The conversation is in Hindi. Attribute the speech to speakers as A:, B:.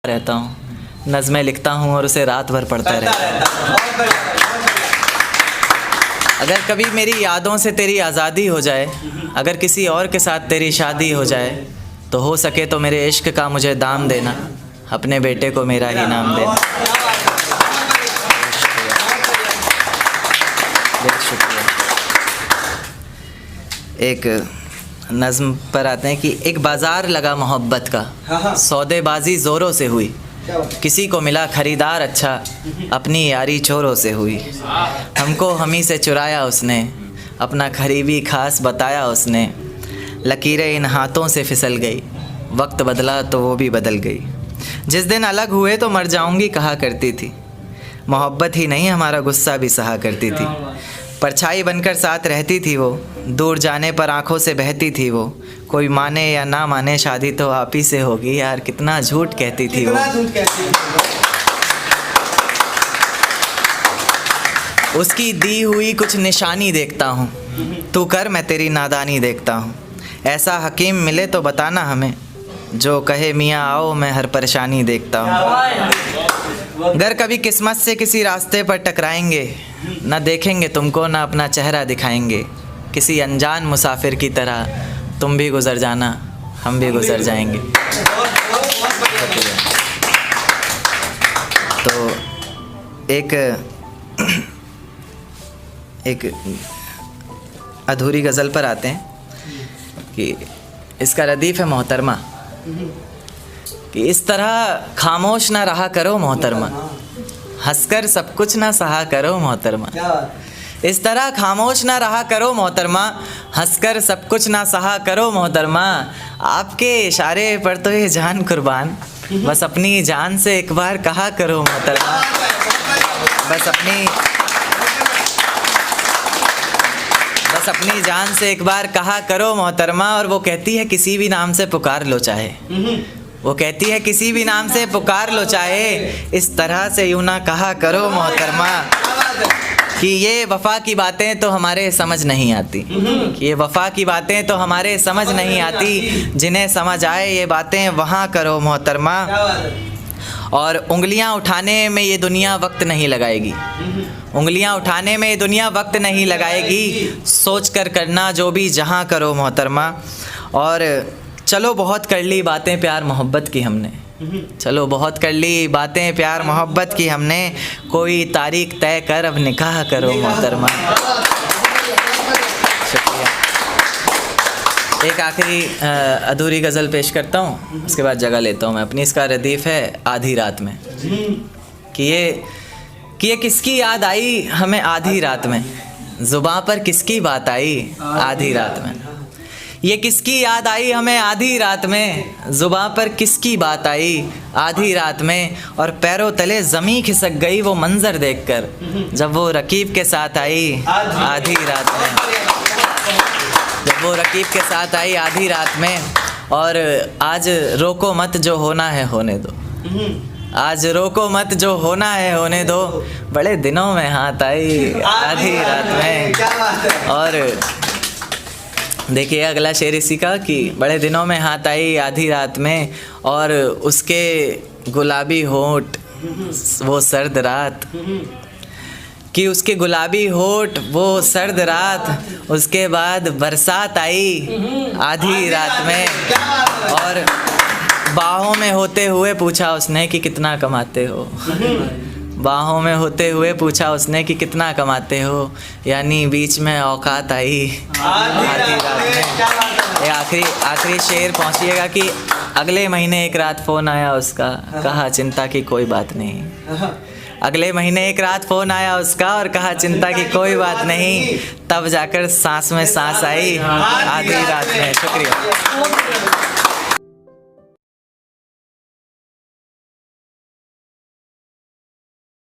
A: रहता हूँ, नज़में लिखता हूँ और उसे रात भर पढ़ता रहता हूँ। अगर कभी मेरी यादों से तेरी आज़ादी हो जाए, अगर किसी और के साथ तेरी शादी हो जाए, तो हो सके तो मेरे इश्क का मुझे दाम देना, अपने बेटे को मेरा ही नाम देना। बहुत शुक्रिया। एक नज़्म पर आते हैं कि एक बाज़ार लगा मोहब्बत का, सौदेबाजी ज़ोरों से हुई, किसी को मिला ख़रीदार अच्छा, अपनी यारी चोरों से हुई। हमको हमी से चुराया उसने, अपना करीबी खास बताया उसने, लकीरें इन हाथों से फिसल गई, वक्त बदला तो वो भी बदल गई। जिस दिन अलग हुए तो मर जाऊंगी कहा करती थी, मोहब्बत ही नहीं हमारा गुस्सा भी सहा करती थी। परछाई बनकर साथ रहती थी वो, दूर जाने पर आंखों से बहती थी वो। कोई माने या ना माने शादी तो आप ही से होगी, यार कितना झूठ कहती थी वो। उसकी दी हुई कुछ निशानी देखता हूँ, तू कर मैं तेरी नादानी देखता हूँ। ऐसा हकीम मिले तो बताना हमें, जो कहे मियाँ आओ मैं हर परेशानी देखता हूँ। अगर कभी किस्मत से किसी रास्ते पर टकराएंगे, ना देखेंगे तुमको ना अपना चेहरा दिखाएंगे। किसी अनजान मुसाफिर की तरह तुम भी गुज़र जाना, हम भी गुज़र जाएंगे। तो एक अधूरी गज़ल पर आते हैं कि इसका रदीफ़ है मोहतरमा, कि इस तरह खामोश ना रहा करो मोहतरमा, हंसकर सब कुछ ना सहा करो मोहतरमा। इस तरह खामोश ना रहा करो मोहतरमा, हंसकर सब कुछ ना सहा करो मोहतरमा। आपके इशारे पर तो ये जान कुर्बान, बस अपनी जान से एक बार कहा करो मोहतरमा। बस अपनी जान से एक बार कहा करो मोहतरमा। और वो कहती है किसी भी नाम से पुकार लो चाहे, वो कहती है किसी भी नाम से पुकार लो चाहे, इस तरह से यूँ ना कहा करो मोहतरमा। कि ये वफ़ा की बातें तो हमारे समझ नहीं आती, कि ये वफ़ा की बातें तो हमारे समझ नहीं आती, जिन्हें समझ आए ये बातें वहाँ करो मोहतरमा। और उंगलियाँ उठाने में ये दुनिया वक्त नहीं लगाएगी, उंगलियाँ उठाने में ये दुनिया वक्त नहीं लगाएगी, सोच कर करना जो भी जहाँ करो मोहतरमा। और चलो बहुत कर ली बातें प्यार मोहब्बत की हमने, चलो बहुत कर ली बातें प्यार मोहब्बत की हमने, कोई तारीख तय कर अब निकाह करो मोहतरमा। शुक्रिया। एक आखिरी अधूरी गज़ल पेश करता हूँ, उसके बाद जगह लेता हूँ मैं अपनी। इसका रदीफ़ है आधी रात में, कि ये किसकी याद आई हमें आधी रात में, ज़ुबां पर किसकी बात आई आधी रात में। ये किसकी याद आई हमें आधी रात में, ज़ुबां पर किसकी बात आई आधी रात में। और पैरों तले ज़मीं खिसक गई वो मंज़र देखकर, जब वो रकीब के साथ आई आधी रात में, जब वो रकीब के साथ आई आधी रात में। और आज रोको मत जो होना है होने दो, आज रोको मत जो होना है होने दो, बड़े दिनों में हाथ आई आधी रात में। और देखिए अगला शेर इसी का, कि बड़े दिनों में हाथ आई आधी रात में, और उसके गुलाबी होंठ वो सर्द रात, कि उसके गुलाबी होंठ वो सर्द रात, उसके बाद बरसात आई आधी रात में। और बाहों में होते हुए पूछा उसने कि कितना कमाते हो, बाहों में होते हुए पूछा उसने कि कितना कमाते हो, यानी बीच में औकात आई आधी रात में। ये आखिरी शेर पहुंचिएगा कि अगले महीने एक रात फ़ोन आया उसका, कहा चिंता की कोई बात नहीं। अगले महीने एक रात फ़ोन आया उसका और कहा चिंता की कोई बात नहीं, तब जाकर सांस में सांस आई आधी रात में। शुक्रिया।